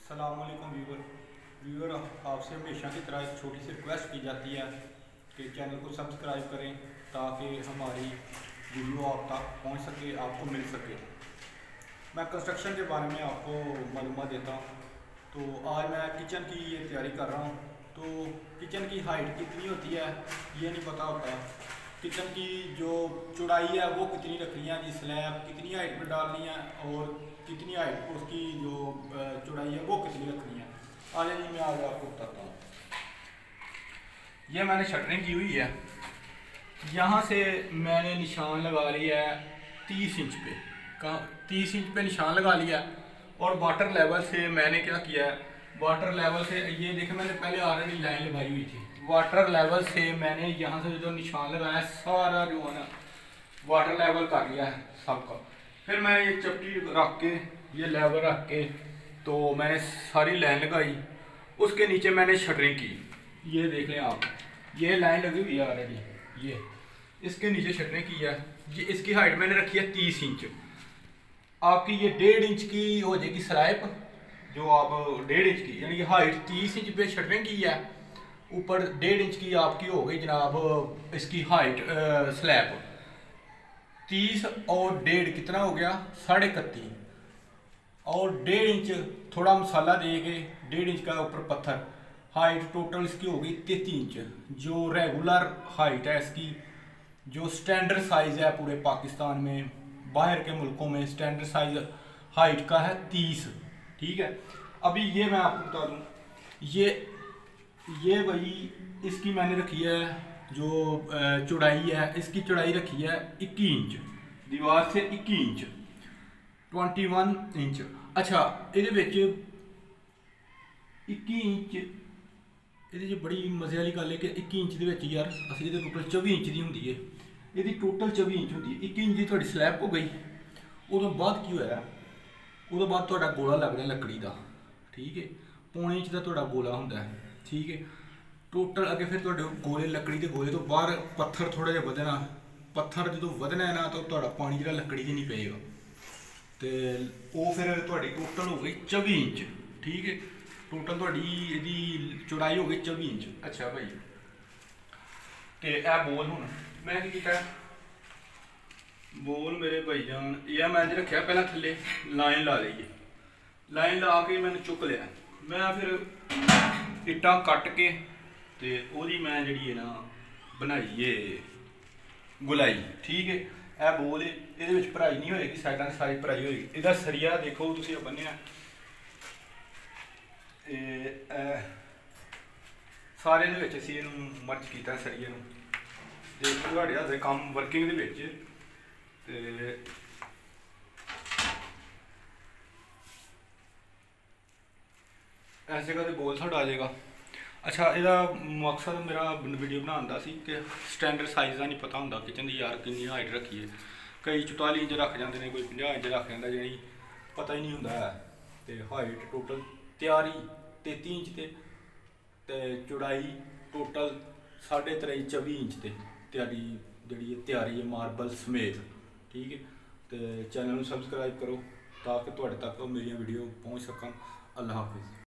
अस्सलामुअलैकुम व्यूवर आपसे हमेशा की तरह एक छोटी सी रिक्वेस्ट की जाती है कि चैनल को सब्सक्राइब करें ताकि हमारी वीडियो आप तक पहुंच सके, आपको मिल सके। मैं कंस्ट्रक्शन के बारे में आपको मालूमात देता हूं। तो आज मैं किचन की ये तैयारी कर रहा हूं। तो किचन की हाइट कितनी होती है ये नहीं पता होता। किचन की जो चौड़ाई है वो कितनी रखनी है जी, स्लैब कितनी हाइट पर डालनी है और कितनी हाइट पर उसकी जो चौड़ाई है वो कितनी रखनी है। आगे जी मैं आज आपको बताता हूँ। ये मैंने शटरिंग की हुई है, यहाँ से मैंने निशान लगा लिया है 30 इंच पे। कहाँ 30 इंच पे निशान लगा लिया। और वाटर लेवल से मैंने क्या किया है, वाटर लेवल से ये देखें मैंने पहले ऑलरेडी लाइन लगाई हुई थी। वाटर लेवल से मैंने यहाँ से जो निशान लगाया सारा जो है ना वाटर लेवल कर लिया है सबका। फिर मैंने ये चपटी रख के ये लेवल रख के तो मैंने सारी लाइन लगाई। उसके नीचे मैंने शटरिंग की, ये देख लें आप, ये लाइन लगी हुई है ऑलरेडी। ये इसके नीचे शटरिंग की है। ये इसकी हाइट मैंने रखी है 30 इंच। आपकी ये 1.5 इंच की हो जाएगी स्लैब, जो आप 1.5 इंच की यानी कि हाइट 30 इंच पे शटरिंग की है, ऊपर 1.5 इंच की आपकी हो गई जनाब इसकी हाइट स्लैब। 30 और 1.5 कितना हो गया 31.5 और 1.5 इंच थोड़ा मसाला दे के 1.5 इंच का ऊपर पत्थर। हाइट टोटल इसकी हो गई 33 इंच। जो रेगुलर हाइट है इसकी, जो स्टैंडर्ड साइज है पूरे पाकिस्तान में, बाहर के मुल्कों में स्टैंडर्ड साइज हाइट का है 30। ठीक है। अभी ये मैं आपको बता दूँ, ये वही इसकी मैंने रखी है जो चौड़ाई है, इसकी चौड़ाई रखी है 21 इंच, दीवार से 21 इंच 21 इंच। अच्छा ये 21 इंच ये बड़ी मजे वाली गल है कि 21 इंच यार असली तो टोटल 24 इंच की होंगी है। ये टोटल 24 इंच होंगी है। 21 इंच की थोड़ी स्लैब हो गई। उदों बाद की होया, उदों बाद थोड़ा गोला लगना लकड़ी का। ठीक है, पौने इंच का थोड़ा गोला होंगे। ठीक है, टोटल अगे फिर थोड़े गोले लकड़ी के गोले तो बाहर पत्थर थोड़ा जिहा वधना। पत्थर जो वधना है ना तो थोड़ा पानी जो लकड़ी से नहीं पेगा। तो वो फिर थोड़ी टोटल हो गई 24 इंच। ठीक है, टोटल थोड़ी यदी चौड़ाई हो गई 24 इंच। अच्छा भाई, तो यह बोल हूँ मैं किया, बोल मेरे भाई जान यह मैं रखा पहला थले लाइन ला ली है। लाइन ला के मैंने चुक लिया। मैं फिर इट्टा कट के ते ओदी मैं जी है ना बनाई है गुलाई। ठीक है, यह बोल ये भराई नहीं होएगी, साइडा सारी भराई होएगी। इसका सरिया देखो तुम बनिया सारे असी मर्ज किया सरिये देखो थोड़े हथ काम वर्किंग ऐसे जगह बोल साढ़ा आ जाएगा। अच्छा यदा मकसद मेरा वीडियो बनाने का सी कि स्टैंडर्ड साइज़ का नहीं पता होंगे किचन की यार कितनी हाइट रखी है। कई 44 इंच रख जाते हैं, कोई 50 इंच रख जाता जी पता ही नहीं होंगे है। तो हाइट टोटल तैयारी 33 इंच ते चौड़ाई टोटल 23.5 24 इंच ते तैयारी जी तैयारी है मार्बल समेत। ठीक है, तो चैनल में सबसक्राइब करो ताकि तुहाडे तक मेरी वीडियो पहुँच सकन। अल्लाह हाफिज़।